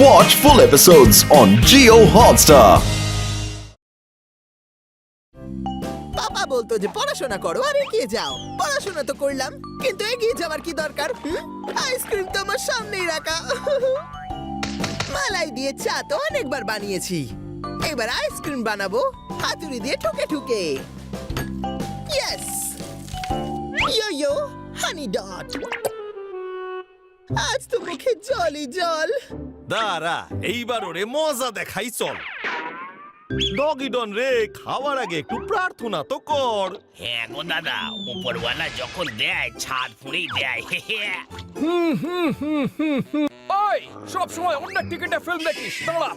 Watch full episodes on Jio Hotstar. পাপা বলতো যে পড়াশোনা করো আর এগিয়ে যাও। পড়াশোনা তো করলাম, কিন্তু এগিয়ে যাওয়ার কি দরকার? আইসক্রিম তো আমার সামনেই রাখা। মালাই দিয়ে চা তো অনেকবার বানিয়েছি, এবার আইসক্রিম বানাবো হাতুড়ি দিয়ে ঠুকে ঠুকে। ইয়েস, ইয়ো ইয়ো হানি ডট। আজ তো মুখে জলই জল। দাঁড়া, এইবার ওরে মজা দেখাই চল। ডগি ডন রে, খাওয়ার আগে একটু প্রার্থনা তো কর। হ্যাঁ গো দাদা, উপরওয়ালা যখন দেয় ছাদ ফুঁড়েই দেয়। ওই সব সময় অন্য টিকিটে ফিল্ম দেখিস, দাঁড়া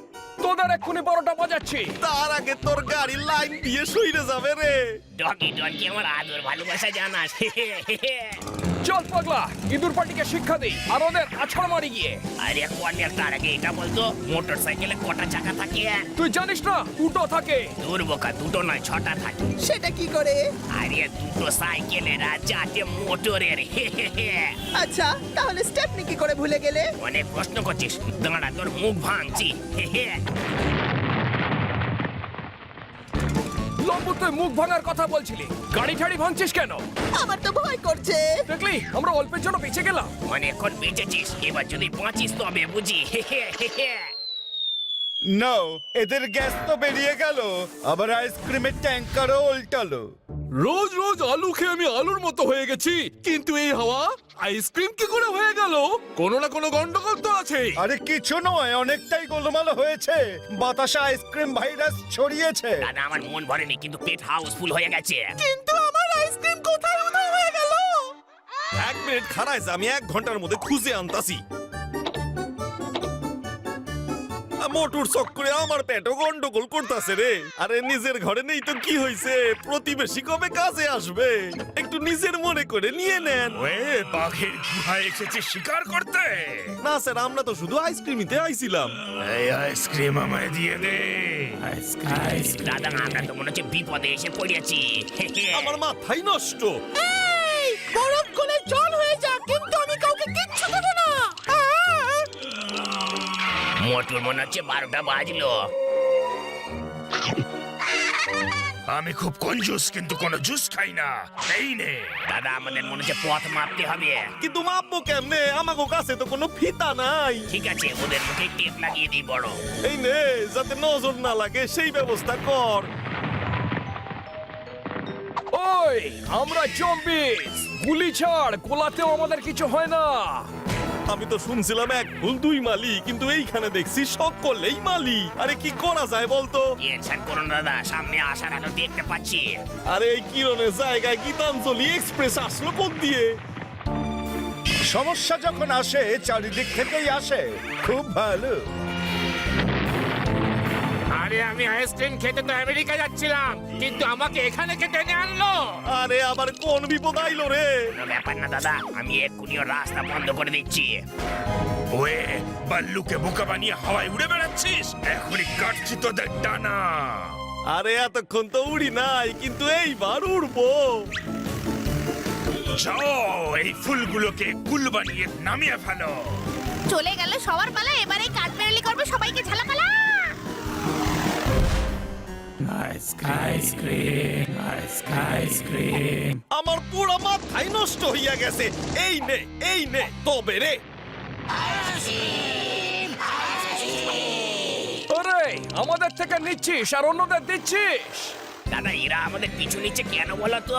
তোদের এক্ষুনি 12টা বাজাচ্ছি। তার আগে তোর গাড়ি লাইন দিয়ে সইরে যাবে রে। ডগি ডনকে আমার আদর ভালোবাসা জানাস। চল পাগলা, ইঁদুর পাটিকে শিক্ষা দিই আর ওদের আছাড় মারি গিয়ে। আরে কর্নেল, তার আগে এটা বলতো মোটর সাইকেলে কটা চাকা থাকে? তুই জানিস না দুটো থাকে। দূর বোকা, দুটো নয় 6টা থাকে। সেটা কি করে? আরে দুটো সাইকেলের আর 4টে মোটরের। আচ্ছা, তাহলে স্টেপনি কি করে ভুলে গেলে? অনেক প্রশ্ন করছিস, দাঁড়া তোর মুখ ভাঙছি। লম্বু, তুই মুখ ভাঙার কথা বলছিলি, গাড়ি ঠাড়ি ভাঙছিস কেন? আমার তো ভয় করছে। দেখলি আমরা অল্পের জন্য বেঁচে গেলাম। অনেকক্ষণ বেঁচেছিস, এবার যদি বাঁচিস তবে বুঝি। নো, এদের গ্যাস তো বেরিয়ে গেল, আবার আইসক্রিমের ট্যাঙ্কারও উল্টালো। রোজ রোজ আলু খেয়ে আমি আলুর মতো হয়ে গেছি, কিন্তু এই হাওয়া আইসক্রিম কি করে হয়ে গেল? কোনো না কোনো গন্ডগোল তো আছে। আরে কিছু নয়, অনেকটাই গোলমাল হয়েছে। বাতাসে আইসক্রিম ভাইরাস ছড়িয়েছে। দাদা, আমার মন ভরেনি, কিন্তু পেট হাউসফুল হয়ে গেছে। কিন্তু আমার আইসক্রিম কোথায় উধাও হয়ে গেল? 1 মিনিট খাড়ায়, আমি 1 ঘন্টার মধ্যে খুঁজে আনতাছি। মোটর চক্করে আমার পেটও গন্ডগোল করতেছে রে। আরে নিজের ঘরে নেই তো কি হয়েছে, প্রতিবেশী কবে কাজে আসবে? একটু নিজের মনে করে নিয়ে নেন। ওয়ে, বাঘের গুহায় এসেছে শিকার করতে। না স্যার, আমরা তো শুধু আইসক্রিমিতে আইছিলাম। এই আইসক্রিম আমায় দিয়ে দে। দাদা, আমরা তো মনে হচ্ছে বিপদে এসে পড়েছি। আমার মাথাই নষ্ট। এই, বরফ গলে জল হয়ে যা, কিন্তু আমি কাউকে কিচ্ছু দেব না। মোটর মনে হচ্ছে 12টা বাজলো। আমি খুব কঞ্জুস, কিন্তু কোনো জুস খাই না। এই নে। দাদা, আমাদের মনে হচ্ছে পথ মাপতে হবে। কিন্তু মাপবো কেমনে? আমাগো কাছে তো কোনো ফিতা নাই। ঠিক আছে, ওদের মুখে টেপ লাগিয়ে দিই বড়। এই নে, যাতে নজর না লাগে সেই ব্যবস্থা কর। ওই আমরা জম্বিস, গুলি ছাড়, গোলাতেও আমাদের কিছু হয় না। আমি তো শুনছিলাম 1 ফুল 2 মালি, কিন্তু এইখানে দেখছি সকলেই মালি। আরে কি করা যায় বলতো? টেনশন করুন দাদা, সামনে আসার আলো দেখতে পাচ্ছি। আরে এই কিরণের জায়গায় গীতাঞ্জলি এক্সপ্রেস আসলো কোন দিয়ে? সমস্যা যখন আসে চারিদিক থেকেই আসে। খুব ভালো। আরে আমি আইসক্রিম খেতে তো আমেরিকা যাচ্ছিলাম, কিন্তু আমাকে এখানে কে টেনে আনলো? আরে আবার কোন বিপদ আইলো রে? কোনো ব্যাপার না দাদা, আমি এক্ষুনি ওর রাস্তা বন্ধ করে দিচ্ছি। ওয়ে, বাল্লুকে বোকা বানিয়ে হাওয়ায় উড়ে বেড়াচ্ছিস? এখনই কাটছি তোদের ডানা। আরে এতক্ষণ তো উড়ি নাই, কিন্তু এইবার উড়বো। যাও, এই ফুলগুলোকে কুল বানিয়ে নামিয়ে ফেলো। চলে গেল সবার পালা, এবারে কাঠবেড়ালি করবে সবাইকে ঝালাপালা। আমার পুরো মাথাই নষ্ট হইয়া গেছে। এই নে, এই নে, তবে রে। আরে আমাদের থেকে নিচ্ছিস আর অন্যদের দিচ্ছিস। দাদা, এরা আমাদের পিছু নিচ্ছে কেন বলো তো?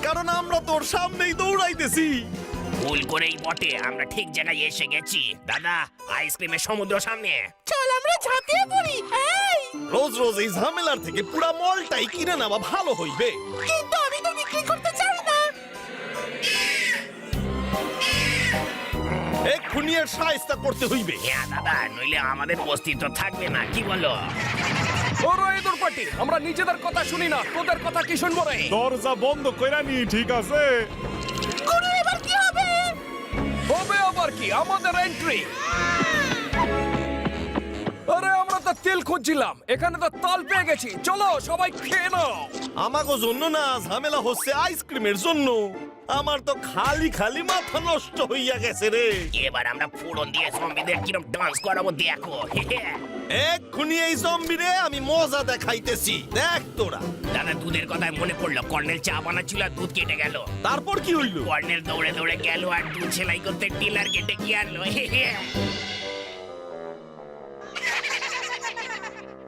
কারণ আমরা তোর সামনেই দৌড়াইতেছি। ভুল করেই বটে, আমরা ঠিক জায়গায় এসে গেছি। দাদা, আইসক্রিমের সমুদ্র সামনে। চল আমরা ঝাঁপিয়ে পড়ি। এই, রোজ রোজ এই ঝামেলার থেকে পুরা মলটাই কিনে নেওয়া ভালো হইবে। কিন্তু আমি তো বিক্রি করতে চাই না। এক্ষুনি এর সাহায্য করতে হইবে। হ্যাঁ দাদা, নইলে আমাদের অস্তিত্ব থাকবে না, কি বলো? ওরা ইঁদুর পাটি, আমরা নিজেদের কথা শুনি না, তোদের কথা কি শুনবো রে? দরজা বন্ধ কইরা নি, ঠিক আছে? গুরু, এবার কি হবে? হবে আবার কি, আমাদের এন্ট্রি। আরে আমরা তো তেল খুঁজছিলাম, এখানে তো তাল পেয়ে গেছি। চলো সবাই খেয়ে নাও। আমাগো জন্য না, ঝামেলা হচ্ছে আইসক্রিমের জন্য। আমার তো খালি খালি মাথা নষ্ট হইয়া গেছে রে। এবার আমরা ফোড়ন দিয়ে জম্বিদের কিরম ডান্স করাবো দেখো। এক্ষুনি এই জম্বিরে আমি মজা দেখাইতেছি, দেখ তোরা। দাদা দুধের কথায় মনে পড়লো, কর্নেল চা বানাচ্ছিল আর দুধ কেটে গেল। তারপর কি হইল? কর্নেল দৌড়ে দৌড়ে গেল আর দুধ সেলাই করতে টিলার কেটে গিয়ে আনলো।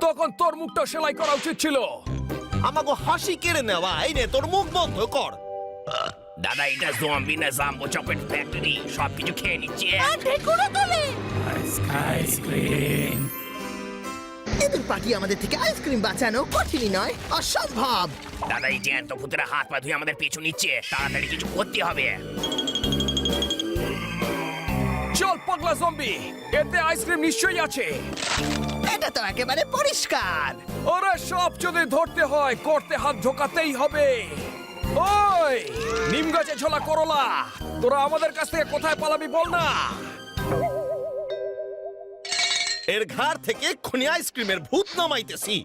তখন তোর মুখটা সেলাই করা উচিত ছিল। আমাকে হাসি কেড়ে নেওয়া, এই নে তোর মুখ বন্ধ কর। দাদা এটা জম্বি না জাম্বো চকলেট ফ্যাক্টরি, সবকিছু খেয়ে নিচ্ছে। এদের পার্টি আমাদের থেকে আইসক্রিম বাঁচানো কঠিনই নয়, অসম্ভব। দাদা এই জ্যান্ত ভূতেরা হাত পা ধুয়ে আমাদের পিছু নিচ্ছে, তাড়াতাড়ি কিছু করতে হবে। চল পাগলা জম্বি, এতে আইসক্রিম নিশ্চয়ই আছে। এটা তো একেবারে পরিষ্কার। ওরে সব যদি ধরতে হয় করতে হাত ঢোকাতেই হবে। ওই নিম গাছে ঝোলা করলা, তোরা আমাদের কাছ থেকে কোথায় পালাবি বল না। এর ঘাড় থেকে এক্ষুনি আইসক্রিমের ভূত নামাইতেছি।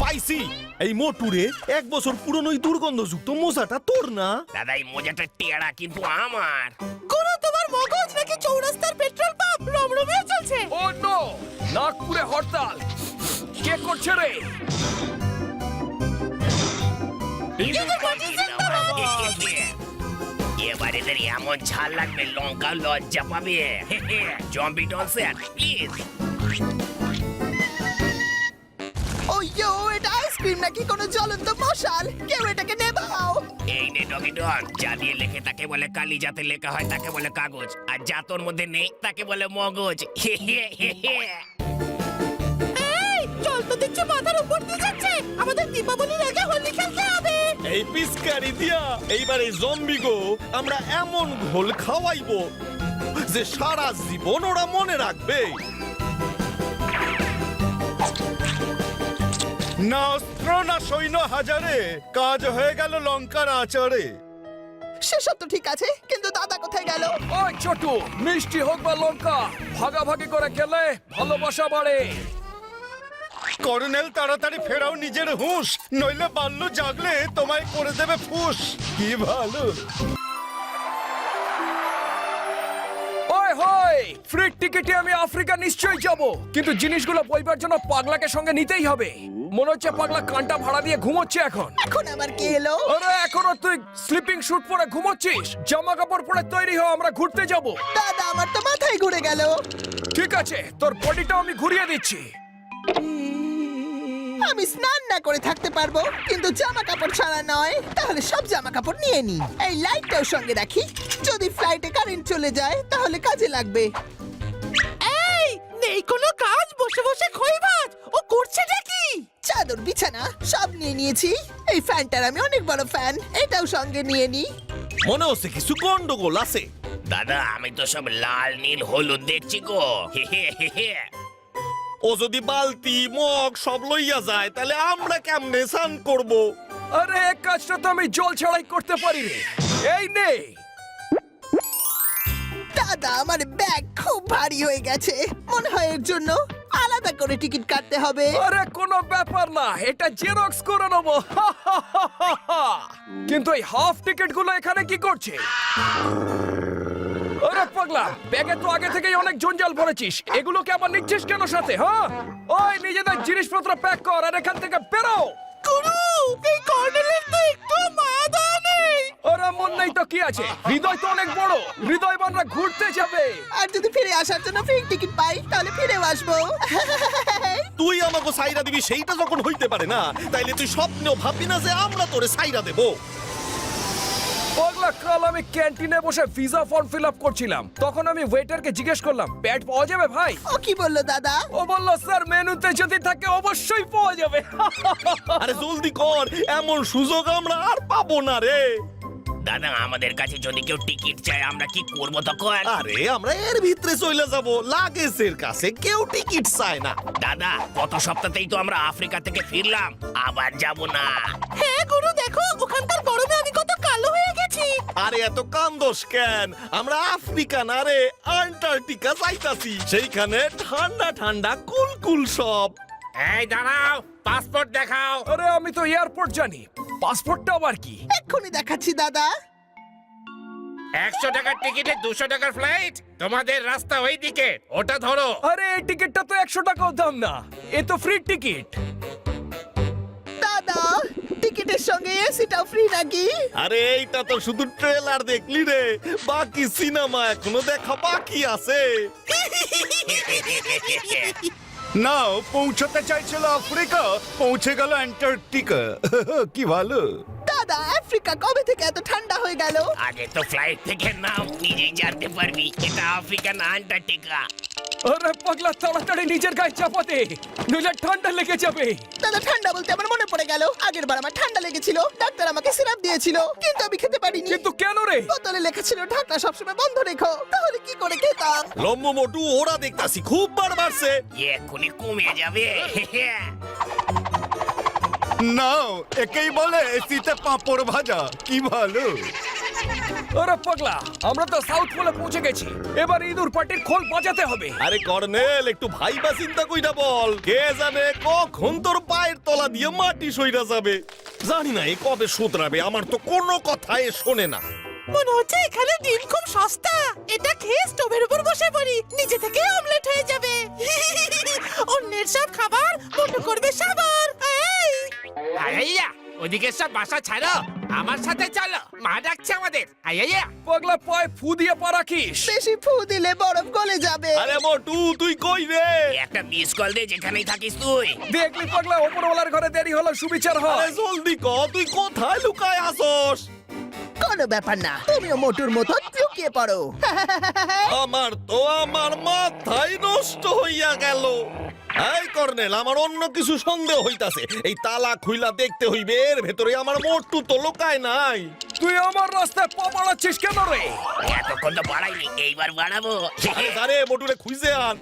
পাইছি, এই মোটুরে 1 বছর পুরনো ওই দুর্গন্ধযুক্ত মোজাটা তোর না? দাদা এই মজাটা টেরা কিন্তু আমার। গুরু, তোমার মগজ নাকি চৌরাস্তার পেট্রোল পাম্প রমরমিয়ে চলছে? ও নো, নাগপুরে হরতাল। কে করছে রে? এবার এদের এমন ঝাল লাগবে লঙ্কা লজ্জা পাবে। Zombie ডলসেন please. ওইয়ো, এটা আইসক্রিম নাকি কোনো জ্বলন্ত মশাল? কেউ এটাকে নেভাও। এই নে ডগি ডন, যা দিয়ে লেখে তাকে বলে কালি, যাতে লেখা হয় তাকে বলে কাগজ, আর যা তোর মধ্যে নেই তাকে বলে মগজ। জল তো দেখছি মাথার উপর দিয়ে যাচ্ছে। আমাদের দীপাবলির আগে হোলি খেলতে হবে। এই পিচকারি দিয়া এইবার এই জম্বি গো আমরা এমন ঘোল খাওয়াইবো যে সারা জীবন ওরা মনে রাখবে। না অস্ত্র না সৈন্য হাজারে, কাজ হয়ে গেল লঙ্কার আচারে। সেসব তো ঠিক আছে, কিন্তু দাদা কোথায় গেল? ওই ছোটু, মিষ্টি হোক বা লঙ্কা, ভাগাভাগি করে খেলে ভালোবাসা বাড়ে। কর্নেল তাড়াতাড়ি ফেরাও নিজের হুঁশ, নইলে বাল্য জাগলে তোমায় করে দেবে ফুস। কি ভালো। ওই হই, ফ্রি টিকেটে আমি আফ্রিকা নিশ্চয়ই যাব, কিন্তু জিনিসগুলো বইবার জন্য পাগলাকে সঙ্গে নিতেই হবে। মনে হচ্ছে পাগলা কানটা ভাড়া দিয়ে ঘুমোচ্ছে এখন। এখন আবার কে এলো? আরে এখনো তুই স্লিপিং স্যুট পরে ঘুমোচ্ছিস? জামা কাপড় পরে তৈরি হ, আমরা ঘুরতে যাব। দাদা, আমার তো মাথায় ঘুরে গেল। ঠিক আছে, তোর বডিটাও আমি ঘুরিয়ে দিচ্ছি। আমি স্নান না করে থাকতে পারবো, কিন্তু জামা কাপড় ছাড়া নয়। তাহলে সব জামা কাপড় নিয়ে নি। এই লাইটটাও সঙ্গে রাখি, যদি ফ্লাইটে কারেন্ট চলে যায় তাহলে কাজে লাগবে। এই নেই কোনো কাজ, বসে বসে খইবাজ। ও করছে নাকি? চাদর বিছানা সব নিয়ে নিয়েছি। এই ফ্যানটার আমি অনেক বড় ফ্যান, এটাও সঙ্গে নিয়ে নি। মনে হচ্ছে কিছু গন্ডগোল আছে। দাদা আমি তো সব লাল নীল হলুদ দেখছি গো। ও যদি বালতি মগ সব লইয়া যায় তাহলে আমরা কেমনে স্নান করব? আরে এক কাজটা তো আমি জল ছাড়াই করতে পারি রে। এই নে। দাদা, আমার ব্যাগ খুব ভারী হয়ে গেছে, মনে হয় এর জন্য আলাদা করে টিকিট কাটতে হবে। আরে কোনো ব্যাপার না, এটা জেরক্স করে নেবো। কিন্তু এই হাফ টিকিট গুলো এখানে কি করছে? আরে পাগলা, ব্যাগে তো আগে থেকেই অনেক জঞ্জাল ভরেছিস, এগুলোকে আবার নিচ্ছিস কেন সাথে? হ্যাঁ, ওই নিজেদের জিনিসপত্র প্যাক কর আর এখান থেকে বেরো। গুরু, এই কর্নেলের তো একটু মায়া দয়া নেই। আরে মন নেই তো কি আছে, হৃদয় তো অনেক বড়, হৃদয়বানরা ঘুরতে যাবে। আর যদি ফিরে আসার জন্য ফ্রি টিকিট পাই তাহলে ফিরেও আসবো। তুই আমাকে সাইরা দিবি সেইটা যখন হইতে পারে না, তাইলে তুই স্বপ্নেও ভাববি না যে আমরা তোরে সাইরা দেব। পাগলা, কাল আমি ক্যান্টিনে বসে ভিসা ফর্ম ফিল আপ করছিলাম, তখন আমি ওয়েটারকে জিজ্ঞেস করলাম প্যাড পাওয়া যাবে ভাই? ও কি বললো দাদা? ও বলল স্যার মেনুতে যদি থাকে অবশ্যই পাওয়া যাবে। আরে জলদি কর, এমন সুযোগ আমরা আর পাবো না রে। দাদা আমাদের কাছে যদি কেউ টিকিট চায় আমরা কি করবো তখন? আরে আমরা এর ভিতরে চলে যাব, লাগেজের কাছে কেউ টিকিট চায় না। দাদা গত সপ্তাহতেই তো আমরা আফ্রিকা থেকে ফিরলাম, আবার যাব না। হ্যাঁ গুরু, দেখো ওখানকার গরমে আমি কত কালো হয়ে গেছি। আরে এত কান্দোস কেন? আমরা আফ্রিকা না রে, আন্টার্কটিকা যাইতাছি। সেইখানে ঠান্ডা ঠান্ডা কুলকুল সব। এই দাঁড়াও, পাসপোর্ট দেখাও। আরে আমি তো এয়ারপোর্ট জানি, পাসপোর্টটা আবার কি? এক্ষুনি দেখাচ্ছি দাদা। 100 টাকার টিকিটে 200 টাকার ফ্লাইট, তোমাদের রাস্তা ওইদিকে, ওটা ধরো। আরে এই টিকিটটা তো 100 টাকাও দাম না, এ তো ফ্রি টিকিট। দাদা টিকিটের সঙ্গে এসিটাও ফ্রি নাকি? আরে এইটা তো শুধু ট্রেলার দেখলি রে, বাকি সিনেমা এখনো দেখা বাকি আছে। নাও পৌঁছতে চাইছিল আফ্রিকা, পৌঁছে গেল অ্যান্টার্কটিকা। কি ভালো। দাদা আফ্রিকা কবে থেকে এত ঠান্ডা হয়ে গেল? আগে তো ফ্লাইট থেকে নাম, নিজেই জানতে পারবি এটা আফ্রিকা না আন্টার্কটিকা। আরে পাগলা তাড়াতাড়ি নিজের গায়ে চাপা দে, নইলে ঠান্ডা লেগে যাবে। দাদা ঠান্ডা বলতে আমার মনে পড়ে গেল, আগের বার আমার ঠান্ডা লেগেছিল, ডাক্তার আমাকে সিরাপ দিয়েছিল, কিন্তু আমি খেতে পারিনি। কিন্তু কেন রে? বোতলে লেখা ছিল ঢাকনা সবসময় বন্ধ রেখো, তাহলে কি করে খেতাম? লম্বু মোটু ওরা দেখতাছি খুব বার বাড়ছে। এক্ষুনি কমে যাবে। নাও একেই বলে এসিতে পাঁপড় ভাজা। কি ভালো। আরে পাগলা, আমরা তো সাউথ পোলে পৌঁছে গেছি, এবার ইঁদুর পার্টির খোল বাজাতে হবে। আরে কর্নেল একটু ভাইবা চিন্তা কইরা বল, কে জানে কখন তোর পায়ের তলা দিয়ে মাটি সইরা যাবে। জানি না এ কবে শুধরাবে, আমার তো কোনো কথাই শোনে না। মনে হচ্ছে এখানে ডিম খুব সস্তা, এটা খেয়ে স্টোভের উপর বসে পড়ি, নিচে থেকে অমলেট হয়ে যাবে। অন্যের সব খাবার মোটো করবে সাবার। আইয়া, ওদিকে সব বাসা ছাড়ো, আমার সাথে চলো, মা ডাকছে আমাদের। আইয়া, পাগলা পায়ে ফু দিয়ে পা রাখিস। বেশি ফু দিলে বরফ গলে যাবে। আরে মোটু তুই কই রে? একটা মিস কল দে যেখানেই থাকিস তুই। দেখলি পাগলা, ওপরওয়ালার ঘরে দেরি হলো সুবিচার আরে হয়। জলদি ক, তুই কোথায় লুকায় আসোস? কোনো ব্যাপার না, তুমিও মোটুর মতো লুকিয়ে পড়ো। আমার মাথাই নষ্ট হইয়া গেল। এই কর্নেল, আমার অন্য কিছু সন্দেহ হইতাছে। এই তালা খুইলা দেখতে হইবে, এর ভেতরে আমার মোটু তো লোকায় নাই। তুই আমার রাস্তায় পা বাড়াচ্ছিস কেন রে? এতক্ষণ তো বাড়াইনি, এইবার বাড়াবো। আরে মোটুরে খুঁজে আন।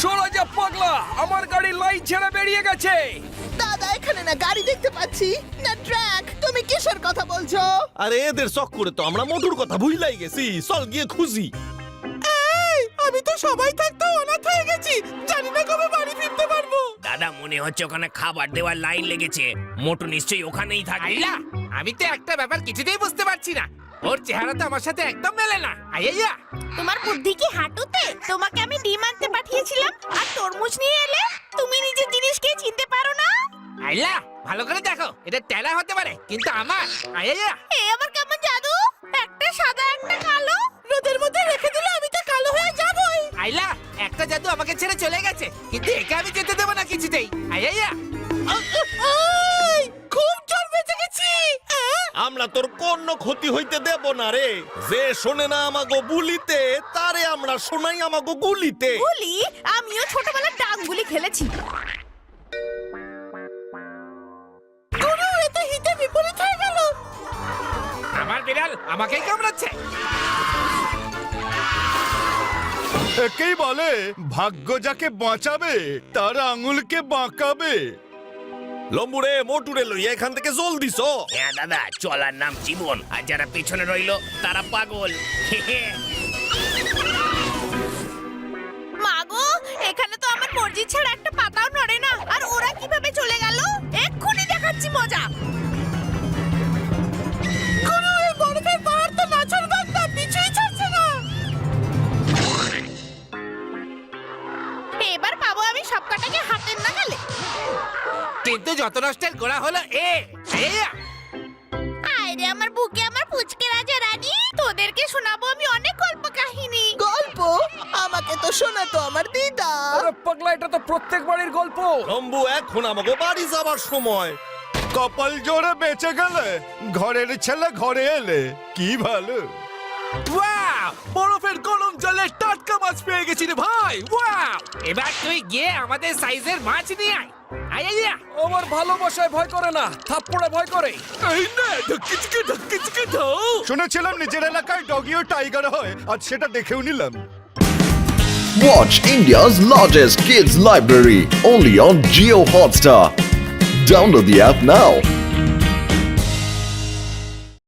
সরা যা পাগলা, আমার গাড়ি লাইন ছেড়ে বেরিয়ে গেছে। দাদা এখানে না গাড়ি দেখতে পাচ্ছি না ট্র্যাক, তুমি কিসের কথা বলছো? আরে এদের চক্করে তো আমরা মোটুর কথা ভুলাই গেছি, চল গিয়ে খুঁজি। আমি তো সবাই থাকতে অনাথ হয়ে গেছি, জানি না কবে বাড়ি ফিরতে পারবো। দাদা মনে হচ্ছে ওখানে খাবার দেওয়ার লাইন লেগেছে, মোটু নিশ্চয়ই ওখানেই থাকে। আমি তো একটা ব্যাপার কিছুতেই বুঝতে পারছি না, ওর চেহারা তো আমার সাথে একদম মেলে না। আইয়া, তোমার বুদ্ধি কি হাঁটুতে? তোমাকে আমি ডিম আনতে পাঠিয়েছিলাম আর তরমুজ নিয়ে এলে, তুমি নিজের জিনিসকে চিনতে পারো না? আইয়া, ভালো করে দেখো, এটা টেরা হতে পারে কিন্তু আমার। আইয়া, এ আবার কেমন জাদু? একটা সাদা একটা কালো, রোদের মধ্যে রেখে দিলে আমি তো কালো হয়ে যাবই। আইলা, একটা জাদু আমাকে ছেড়ে চলে গেছে, কিন্তু একে আমি যেতে দেবো না কিছুতেই। আইয়া, খুব জোর বেঁচে গেছি। আমরা তোর কোনো ক্ষতি হইতে দেব না রে। যে শোনে না আমাগো বুলিতে, তারে আমরা শোনাই আমাগো গুলিতে। গুলি? আমিও ছোটবেলায় ডাংগুলি খেলেছি। গুরু এতে হিতে বিপরীত হয়ে গেল। আমার বিড়াল আমাকেই কামড়াচ্ছে। একেই বলে ভাগ্য যাকে বাঁচাবে তার আঙুলকে বাঁকাবে। লম্বুরে মোটুরে লইয়া এখান থেকে জলদি চ। হ্যাঁ দাদা, চলার নাম জীবন, আর যারা পেছনে রইলো তারা পাগল। মাগো, এখানে তো আমার মর্জি ছাড়া একটা পাতাও নড়ে না, আর ওরা কিভাবে চলে গেল? এক্ষুনি দেখাচ্ছি মজা। গুরু এই বরফের পাহাড় তো নাছর বান্দা, পিছুই ছাড়ছে না। এবার পাবো আমি সব কাটাকে হাতের নাগালে। কিন্তু যত নষ্টের গোড়া হলো এ। আইয়া, আরে আমার বুকে আমার পুচকে রাজা রানী, তোদেরকে শোনাবো আমি অনেক গল্প কাহিনী। গল্প? আমাকে তো শোনাতো আমার দিদা। আরে পাগলা, এটা তো প্রত্যেক বাড়ির গল্প। লম্বু, এখন আমাগো বাড়ি যাবার সময়। কপাল জোরে বেঁচে গেলে, ঘরের ছেলে ঘরে এলে। কি ভালো। ওয়াও, বরফের গরম জলে টাটকা মাছ পেয়ে গেছি রে ভাই। ওয়াও, এবার তুই গিয়ে আমাদের সাইজের মাছ নিয়ে আয়। আইয়া, আমার ভালোবাসায় ভয় করে না, থাপ্পড়ে ভয় করে। এই নে ঢক্কিচকে ঢাও। শুনেছিলাম নিজের এলাকায় ডগি ও টাইগার হয়, আজ সেটা দেখেও নিলাম। Watch India's largest kids library only on Geo Hotstar. Download the app now.